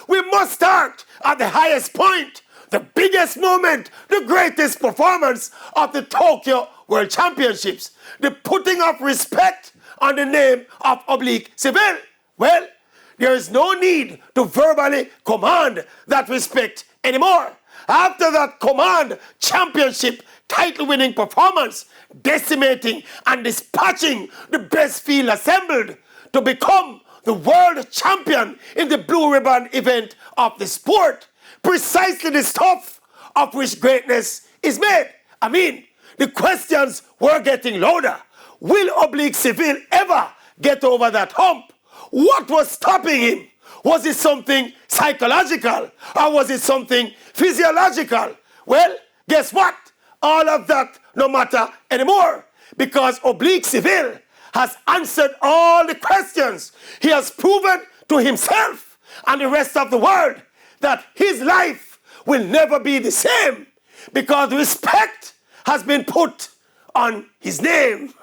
We must start at the highest point, the biggest moment, the greatest performance of the Tokyo World Championships, the putting of respect on the name of Oblique Seville. Well, there is no need to verbally command that respect anymore. After that command championship title-winning performance, decimating and dispatching the best field assembled to become the world champion in the blue ribbon event of the sport, precisely the stuff of which greatness is made. I mean, the questions were getting louder. Will Oblique Seville ever get over that hump? What was stopping him? Was it something psychological or was it something physiological? Well, guess what? All of that no matter anymore, because Oblique Seville has answered all the questions. He has proven to himself and the rest of the world that his life will never be the same because respect has been put on his name.